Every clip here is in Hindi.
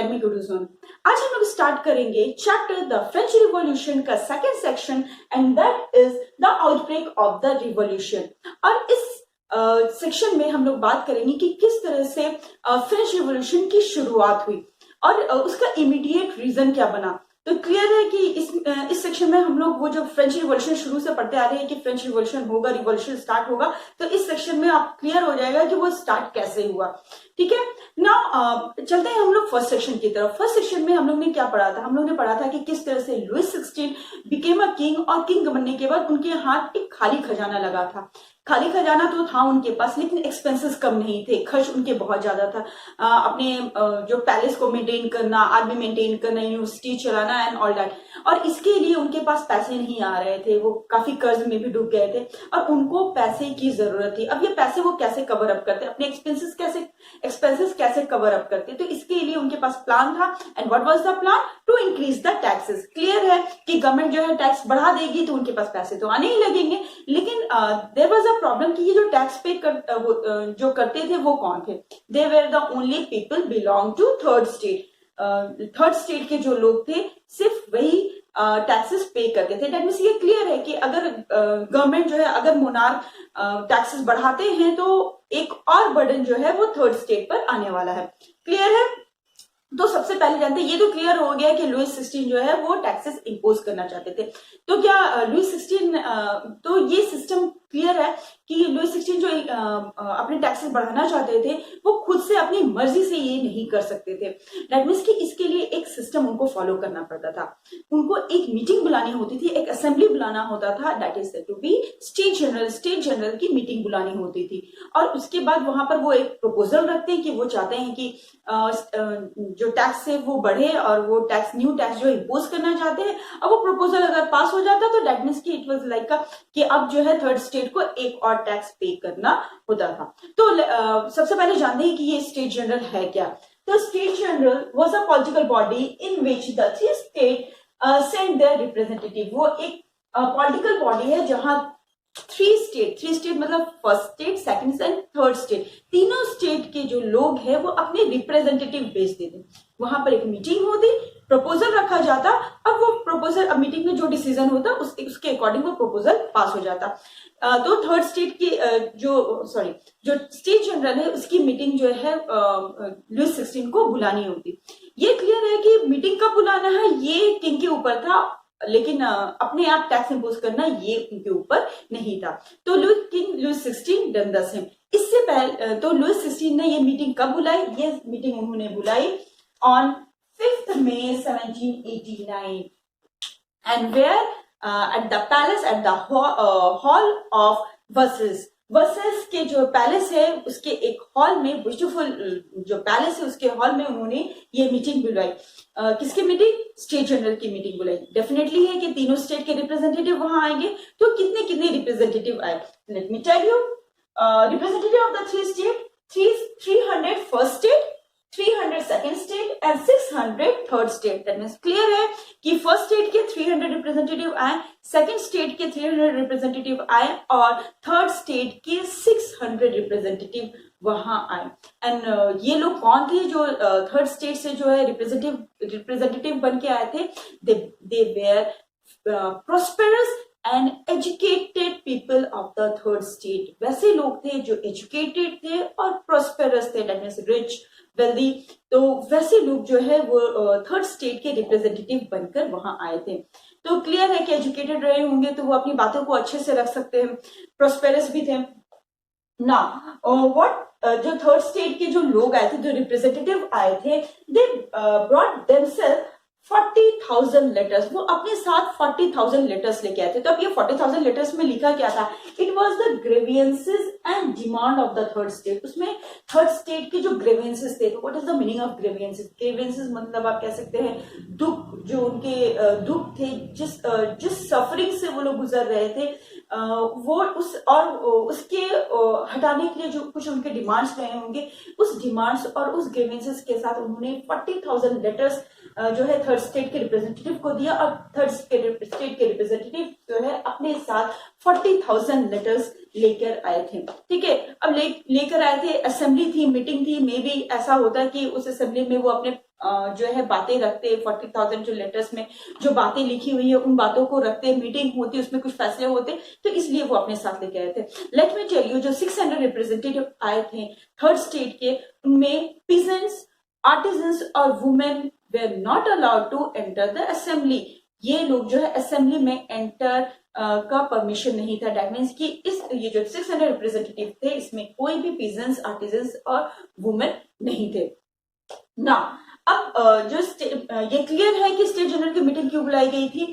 Late me go to zone. आज हम लोग स्टार्ट करेंगे चैप्टर द फ्रेंच रिवॉल्यूशन का second section and that is the outbreak of the revolution. और इस सेक्शन में हम लोग बात करेंगे कि किस तरह से फ्रेंच रिवॉल्यूशन की शुरुआत हुई और उसका इमीडिएट रीजन क्या बना। तो क्लियर है कि इस सेक्शन में हम लोग वो जो फ्रेंच रिवॉल्यूशन शुरू से पढ़ते आ रहे हैं कि फ्रेंच रिवॉल्यूशन होगा, रिवॉल्यूशन स्टार्ट होगा, तो इस सेक्शन में आप क्लियर हो जाएगा कि वो स्टार्ट कैसे हुआ। ठीक है ना, चलते हैं हम लोग फर्स्ट सेक्शन की तरफ। फर्स्ट सेक्शन में हम लोग ने क्या पढ़ा था? हम लोग ने पढ़ा था कि किस तरह से लुइस 16 बिकेम अ किंग और किंग बनने के बाद उनके हाथ एक खाली खजाना लगा था। खाली खजाना तो था उनके पास, लेकिन एक्सपेंसेस कम नहीं थे, खर्च उनके बहुत ज्यादा था। अपने जो पैलेस को मेंटेन करना, आर्मी मेंटेन करना, यूनिवर्सिटी चलाना एंड ऑल दैट। और इसके लिए उनके पास पैसे नहीं आ रहे थे, वो काफी कर्ज में भी डूब गए थे और उनको पैसे की जरूरत थी। अब ये पैसे वो कैसे कवर अप करते, अपने एक्सपेंसेस कैसे कवर अप करते? तो इसके लिए उनके पास प्लान था। And what was the plan? To increase the taxes. Clear है कि गवर्नमेंट जो है टैक्स बढ़ा देगी तो उनके पास पैसे तो आने ही लगेंगे, लेकिन देयर वाज अ प्रॉब्लम कि ये जो टैक्स पे जो करते थे वो कौन थे? They were the only people belong to third state. Third state के जो लोग थे सिर्फ वही टैक्सेस पे करते थे। दैट मीन्स ये क्लियर है कि अगर गवर्नमेंट जो है, अगर मोनार्क टैक्सेस बढ़ाते हैं तो एक और बर्डन जो है वो थर्ड स्टेट पर आने वाला है। क्लियर है? तो सबसे पहले जानते हैं, ये तो क्लियर हो गया कि लुइस 16 जो है वो टैक्सेस इंपोज करना चाहते थे। तो क्या लुइस 16 तो ये सिस्टम क्लियर है कि लुइस 16 जो अपने टैक्सेस बढ़ाना चाहते थे वो खुद से अपनी मर्जी से ये नहीं कर सकते थे। दैट मीन्स कि इसके लिए एक सिस्टम उनको फॉलो करना पड़ता था। उनको एक मीटिंग बुलानी होती थी, एक असेंबली बुलाना होता था, that is to be state general की मीटिंग बुलानी होती थी। और उसके बाद वहां पर वो एक प्रपोजल रखते हैं कि वो चाहते हैं कि जो टैक्स है वो बढ़े और वो न्यू टैक्स जो इम्पोज करना चाहते हैं। अब वो प्रपोजल अगर पास हो जाता तो दैट मीन्स कि इट वाज लाइक कि अब जो है थर्ड स्टेट को एक और टैक्स पे करना होता था। तो सबसे पहले जानते हैं कि ये स्टेट जनरल है क्या। तो state general was a political body in which the three state send their representative. वो एक पॉलिटिकल बॉडी है जहां थ्री स्टेट मतलब first state, second state, third state, तीनों स्टेट के जो लोग हैं वो अपने रिप्रेजेंटेटिव भेजते थे। वहां पर एक मीटिंग होती, प्रपोजल रखा जाता, अब वो प्रपोजल, अब मीटिंग में जो डिसीजन होता उसके अकॉर्डिंग वो प्रपोजल पास हो जाता। तो थर्ड स्टेट की जो स्टेट जनरल है उसकी मीटिंग जो है लुइस 16 को बुलानी होती। ये क्लियर है कि मीटिंग कब बुलाना है ये किंग के ऊपर था, लेकिन अपने आप टैक्स इंपोज करना ये उनके ऊपर नहीं था। तो लुइस 16 डन द सेम। इससे पहले तो लुइस 16 ने ये मीटिंग कब बुलाई? ये मीटिंग उन्होंने बुलाई on 5th May 1789 and where at the palace at the hall of versus के जो पैलेस है उसके एक हॉल में, ब्यूटीफुल जो पैलेस है उसके हॉल में उन्होंने ये मीटिंग बुलाई। किसकी मीटिंग? स्टेट जनरल की मीटिंग बुलाई। डेफिनेटली है कि तीनों स्टेट के रिप्रेजेंटेटिव वहां आएंगे। तो कितने रिप्रेजेंटेटिव आए? Let me tell you. Representative of the three state, 300 first state, 300 second state and 600 third state. That means clear है कि फर्स्ट स्टेट के 300 रिप्रेजेंटेटिव आए, सेकेंड स्टेट के 300 रिप्रेजेंटेटिव आए और थर्ड स्टेट के 600 रिप्रेजेंटेटिव वहां आए। एंड ये लोग कौन थे जो थर्ड स्टेट से जो है रिप्रेजेंटेटिव बन के आए थे? They where prosperous and educated people of the third state. वैसे लोग थे जो एजुकेटेड थे और प्रोस्पेरस थे, दैट मीन्स रिच, वेल्दी। तो वैसे लोग जो है वो थर्ड स्टेट के रिप्रेजेंटेटिव बनकर वहां आए थे। तो क्लियर है कि एजुकेटेड रहे होंगे तो वो अपनी बातों को अच्छे से रख सकते हैं, प्रोस्पेरस भी थे ना। जो थर्ड स्टेट के जो लोग आए थे, जो रिप्रेजेंटेटिव आए थे, दे ब्रॉट देमसेल्फ 40,000 लेटर्स। वो अपने साथ 40,000 लेटर्स लेके आए थे। तो अब ये 40,000 लेटर्स में लिखा क्या था? It was the grievances and demand of the third state. उसमें थर्ड स्टेट के जो ग्रीवियंसेस थे, तो what is the meaning of grievances? Grievances मतलब आप कह सकते हैं दुख, जो उनके दुख थे, जिस सफरिंग से वो लोग गुजर रहे थे, वो उसके हटाने के लिए जो कुछ उनके डिमांड्स रहे होंगे, उस डिमांड्स और उस ग्रीवेंसेस के साथ उन्होंने 40,000 लेटर्स जो है थर्ड स्टेट के रिप्रेजेंटेटिव को दिया और थर्ड स्टेट के रिप्रेजेंटेटिव जो है अपने साथ 40,000 लेटर्स लेकर आए थे। ठीक है, अब लेकर आए थे, असेंबली थी, मीटिंग थी, मे बी ऐसा होता कि उस असेंबली में वो अपने जो है बातें रखते, 40,000 जो लेटर्स में जो बातें लिखी हुई है उन बातों को रखते, मीटिंग होती, उसमें कुछ फैसले होते, तो इसलिए वो अपने साथ लेके आए थे। लेट मी टेल यू, जो 600 रिप्रेजेंटेटिव आए थे थर्ड स्टेट के, उनमें पीजेंट्स, आर्टिजन्स और women were not allowed to enter the assembly. ये लोग जो है असेंबली में एंटर का परमिशन नहीं था। डेट मीन्स कि इस ये जो 600 रिप्रेजेंटेटिव थे इसमें कोई भी पीजेंट्स, आर्टिजन्स और वुमेन नहीं थे ना। अब ये क्लियर है कि स्टेट जनरल की मीटिंग क्यों बुलाई गई थी,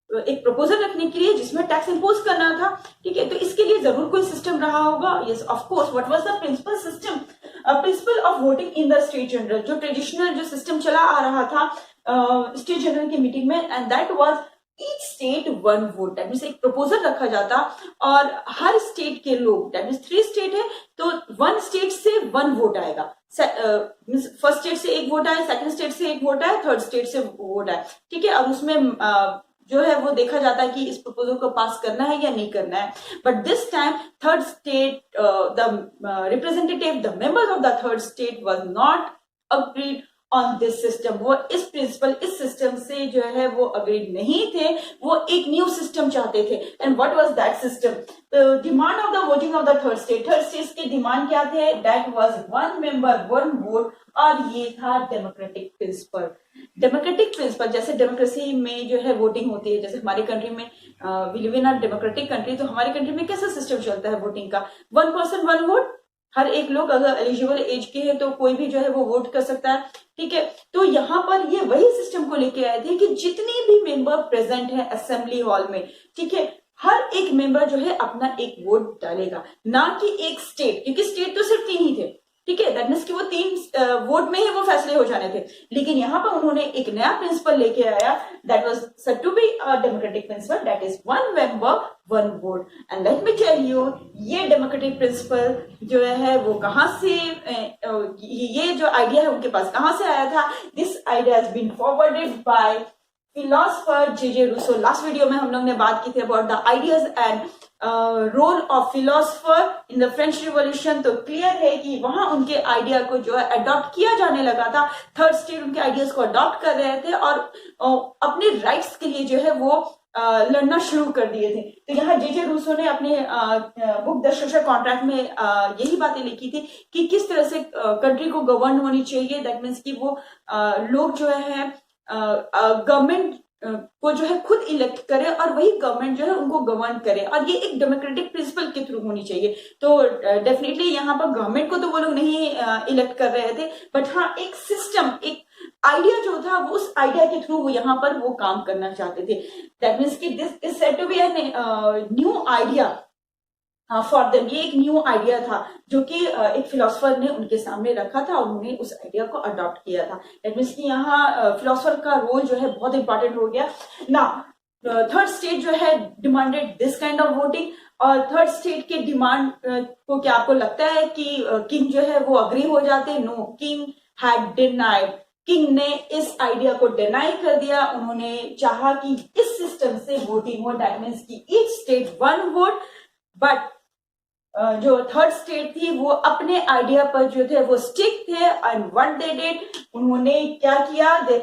एक प्रपोजल रखने के लिए जिसमें टैक्स इंपोज करना था, ठीक है। तो इसके लिए जरूर कोई सिस्टम रहा होगा। Yes of course, what was the principle system, principle of voting in the state general, जो ट्रेडिशनल जो सिस्टम चला आ रहा था स्टेट जनरल की मीटिंग में, and that was each state one vote. That means एक प्रपोजल रखा जाता और हर स्टेट के लोग, दैट मीन्स 3 स्टेट है तो 1 स्टेट से 1 वोट आएगा। फर्स्ट स्टेट से 1 वोट आए, सेकंड स्टेट से 1 वोट आए, थर्ड स्टेट से वोट आए, ठीक है। और उसमें जो है वो देखा जाता है कि इस प्रपोजल को पास करना है या नहीं करना है। But this time third state, the representative, the members of the third state was not agreed on this system. वो इस प्रिंसिपल, इस सिस्टम से जो है वो अग्रीड नहीं थे, वो एक न्यू सिस्टम चाहते थे। And what was that system, demand of the voting of the third state के डिमांड क्या थे, दैट वाज 1 मेंबर 1 वोट, और ये था डेमोक्रेटिक प्रिंसिपल। डेमोक्रेटिक प्रिंसिपल, जैसे डेमोक्रेसी में जो है वोटिंग होती है, जैसे हमारी कंट्री में we live in a democratic country, तो हमारी कंट्री में कैसा सिस्टम चलता है वोटिंग का, 1 पर्सन 1 वोट। हर एक लोग अगर एलिजिबल एज के हैं तो कोई भी जो है वो वोट कर सकता है, ठीक है। तो यहाँ पर ये वही सिस्टम को लेके आए थे कि जितनी भी मेंबर प्रेजेंट है असेंबली हॉल में, ठीक है, हर एक मेंबर जो है अपना एक वोट डालेगा, ना कि एक स्टेट, क्योंकि स्टेट तो सिर्फ 3 ही थे, ठीक है। दैट मीन्स कि वो 3 वोट में ही वो फैसले हो जाने थे। लेकिन यहाँ पर उन्होंने एक नया प्रिंसिपल लेके आया, that was said to be a democratic principle, that is 1 member 1 vote. And let me tell you, ये डेमोक्रेटिक प्रिंसिपल जो है वो कहां से, ये जो आइडिया है उनके पास कहां से आया था। This idea has been forwarded by philosopher J Rousseau. Last video में हम लोग ने बात की थी about the ideas and role of philosopher in the French revolution. तो क्लियर है कि वहां उनके आइडिया को जो है अडॉप्ट किया जाने लगा था, थर्ड स्टेट उनके आइडियाज को अडॉप्ट कर रहे थे और अपने राइट्स के लिए जो है वो लड़ना शुरू कर दिए थे। तो यहाँ जे रूसो ने अपने बुक द सोशल कॉन्ट्रैक्ट में यही बातें लिखी थी कि किस तरह से कंट्री को गवर्न होनी चाहिए। दैट मीन्स कि वो लोग जो है गवर्नमेंट को जो है खुद इलेक्ट करे और वही गवर्नमेंट जो है उनको गवर्न करे, और ये एक डेमोक्रेटिक प्रिंसिपल के थ्रू होनी चाहिए। तो डेफिनेटली यहाँ पर गवर्नमेंट को तो वो लोग नहीं इलेक्ट कर रहे थे, बट हाँ एक सिस्टम, एक आइडिया जो था वो उस आइडिया के थ्रू वो यहाँ पर वो काम करना चाहते थे। दैट मीन्स कि this is said to be an new idea for them. ये एक न्यू आइडिया था जो कि एक फिलोसफर ने उनके सामने रखा था और उन्होंने उस आइडिया को अडॉप्ट किया था। दैट मीन्स कि यहाँ फिलोसफर का रोल जो है बहुत इंपॉर्टेंट हो गया ना। थर्ड स्टेट जो है demanded this kind of voting, और थर्ड स्टेट के डिमांड को क्या आपको लगता है कि किंग जो है वो अग्री हो जाते? No, king had denied. King ने इस आइडिया को डिनाई कर दिया। उन्होंने चाहा कि इस सिस्टम से वोटिंग हो, दैट मीन्स कि ईच स्टेट 1 वोट, बट जो थर्ड स्टेट थी वो अपने आइडिया पर जो थे वो स्टिक थे। एंड व्हाट दे डिड, उन्होंने क्या किया, दे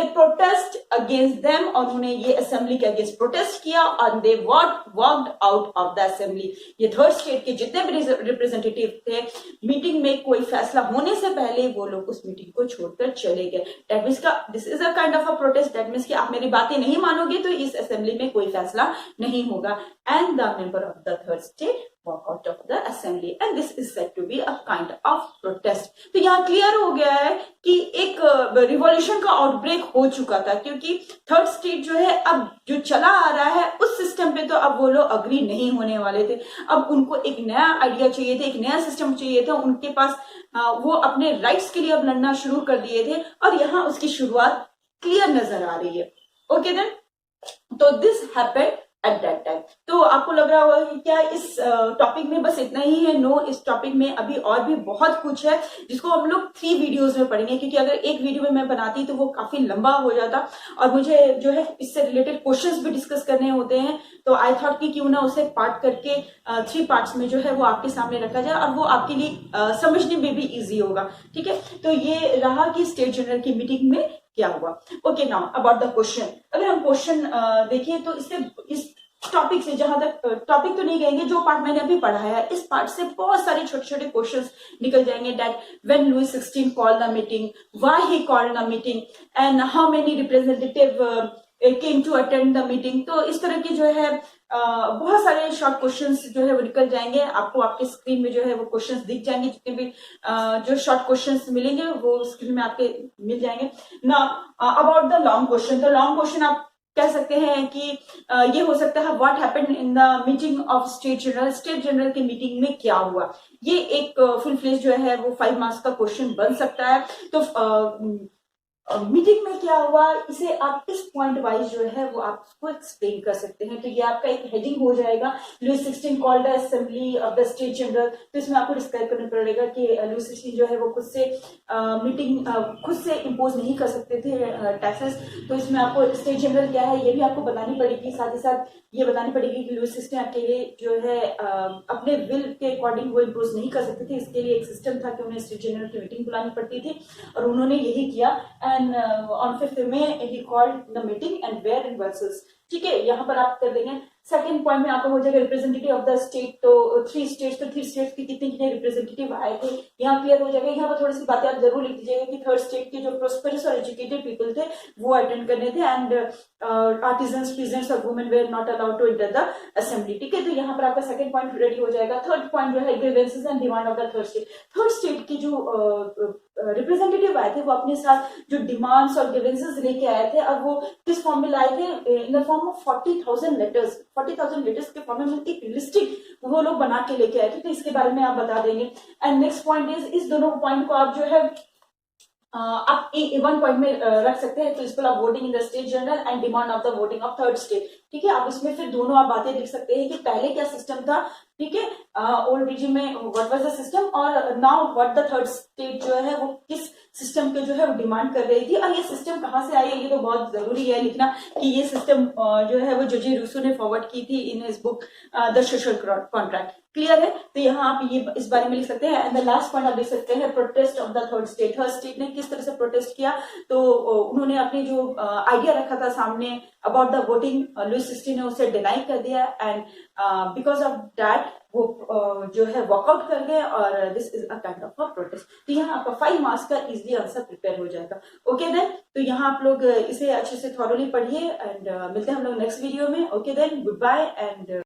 प्रोटेस्ट अगेंस्ट देम, और उन्होंने ये असेंबली के अगेंस्ट प्रोटेस्ट किया और they walked out of the assembly. ये थर्ड स्टेट के जितने भी रिप्रेजेंटेटिव थे, मीटिंग में कोई फैसला होने से पहले वो लोग उस मीटिंग को छोड़कर चले गए। दैट मीन्स का this is a kind of a protest. That means कि आप मेरी बातें नहीं मानोगे तो इस असेंबली में कोई फैसला नहीं होगा। And the member of the third state walk out of the assembly, and this is said to be a kind of protest। तो यहाँ क्लियर हो गया है कि एक रिवॉल्यूशन का आउटब्रेक हो चुका था, क्योंकि थर्ड स्टेट जो है अब जो चला आ रहा है उस सिस्टम पे तो अब वो लोग अग्री नहीं होने वाले थे। अब उनको एक नया आइडिया चाहिए था, एक नया सिस्टम चाहिए था। उनके पास वो अपने राइट्स के लिए अब लड़ना शुरू कर दिए थे, और यहाँ उसकी शुरुआत क्लियर नजर आ रही है। ओके देन, तो this happened at that time. तो आपको लग रहा होगा कि क्या इस टॉपिक में बस इतना ही है? नो, इस टॉपिक में अभी और भी बहुत कुछ है जिसको हम लोग 3 वीडियोस में पढ़ेंगे, क्योंकि अगर एक वीडियो में मैं बनाती तो वो काफी लंबा हो जाता और मुझे जो है इससे रिलेटेड क्वेश्चंस भी डिस्कस करने होते हैं। तो आई थॉट कि क्यों ना उसे पार्ट करके 3 पार्ट्स में जो है वो आपके सामने रखा जाए और वो आपके लिए समझने में भी इजी होगा। ठीक है, तो ये रहा कि स्टेट जनरल की मीटिंग में क्या हुआ। Okay, now about the question. अगर हम क्वेश्चन देखिए तो इससे इस टॉपिक से, जहां तक टॉपिक तो नहीं कहेंगे, जो पार्ट मैंने अभी पढ़ाया है इस पार्ट से बहुत सारे छोटे छोटे क्वेश्चंस निकल जाएंगे। That when Louis 16 called the meeting, why he called the meeting and how many representative came to attend the meeting. तो इस तरह की जो है बहुत सारे शॉर्ट क्वेश्चंस जो है वो निकल जाएंगे। आपको आपके स्क्रीन में जो है वो क्वेश्चंस दिख जाएंगे, जितने भी जो शॉर्ट क्वेश्चंस मिलेंगे वो स्क्रीन में आपके मिल जाएंगे ना। अबाउट द लॉन्ग क्वेश्चन, तो लॉन्ग क्वेश्चन आप कह सकते हैं कि ये हो सकता है what happened in the meeting of state general, state general की मीटिंग में क्या हुआ। ये एक फुल फ्लेज जो है वो 5 मार्क्स का क्वेश्चन बन सकता है। तो मीटिंग में क्या हुआ, इसे आप इस पॉइंट वाइज जो है वो आपको एक्सप्लेन कर सकते हैं। तो ये आपका एक हेडिंग हो जाएगा, Louis 16 called the assembly of the state general. तो इसमें आपको डिस्क्राइब करना पड़ेगा कि लुई 16 जो है वो खुद से मीटिंग खुद से इम्पोज नहीं कर सकते थे टैक्सेस। तो इसमें आपको स्टेट जनरल क्या है ये भी आपको बतानी पड़ेगी, साथ ही साथ ये बतानी पड़ेगी कि लुई 16 अकेले जो है अपने विल के अकॉर्डिंग वो इम्पोज नहीं कर सकते थे। इसके लिए एक सिस्टम था कि उन्हें स्टेट जनरल की मीटिंग बुलानी पड़ती थी और उन्होंने यही किया। And on 5th May he called the meeting and where in Brussels। ठीक है, यहाँ पर आप कर देंगे। सेकंड पॉइंट में आपको हो जाएगा रिप्रेजेंटेटिव ऑफ द स्टेट। तो 3 स्टेट्स, तो 3 स्टेट्स के कितने कितने रिप्रेजेंटेटिव आए थे यहाँ क्लियर हो जाएगा। यहाँ पर थोड़ी सी बातें आप जरूर लिख दीजिएगा कि 3rd स्टेट के जो प्रोस्पेरस और एजुकेटेड पीपल थे वो अटेंड करने थे एंड आर्टिजन्स, पीजेंट्स और women were not allowed to enter the assembly. ठीक है, तो यहाँ पर आपका सेकंड पॉइंट रेडी हो जाएगा। थर्ड पॉइंट जो है grievances and demand of the 3rd state. 3rd state की जो रिप्रेजेंटेटिव आए थे वो अपने साथ जो डिमांड्स और ग्रीवेंसेस लेके आए थे और वो किस फॉर्म में लाए थे, in the form of 40,000 letters. 40,000 letters के फॉर्म में एक लिस्टिक वो लोग बना के लेके आए थे। तो इसके बारे में आप बता देंगे। एंड नेक्स्ट पॉइंट इज, इस दोनों पॉइंट को आप जो है आप वन पॉइंट में रख सकते हैं, principal of voting in the state general and demand of the voting of 3rd state. ठीक है, आप इसमें फिर दोनों आप बातें लिख सकते हैं कि पहले क्या सिस्टम था, ठीक है, ओल्ड रिजिम में व्हाट वाज द सिस्टम और now what the 3rd state जो है वो किस सिस्टम के जो है वो डिमांड कर रही थी और ये सिस्टम कहाँ से आई है। ये तो बहुत जरूरी है लिखना कि ये सिस्टम जो है वो जोजी रूसो ने फॉरवर्ड की थी in his book the social contract. Clear है, तो यहाँ आप ये इस बारे में लिख सकते हैं। एंड द लास्ट पॉइंट आप लिख सकते हैं protest of the 3rd state. 3rd state ने किस तरह से प्रोटेस्ट किया, तो उन्होंने अपने जो आइडिया रखा था सामने अबाउट द वोटिंग, लुई 16 ने उसे डिनाई कर दिया एंड बिकॉज ऑफ दैट वो जो है वॉकआउट कर गए और this is a kind of a protest. तो यहाँ आपका 5 मार्क्स का इजीली आंसर प्रिपेयर हो जाएगा। ओके देन, तो यहाँ आप लोग इसे अच्छे से थॉरोली पढ़िए एंड मिलते हैं हम लोग नेक्स्ट वीडियो में। Okay then, goodbye and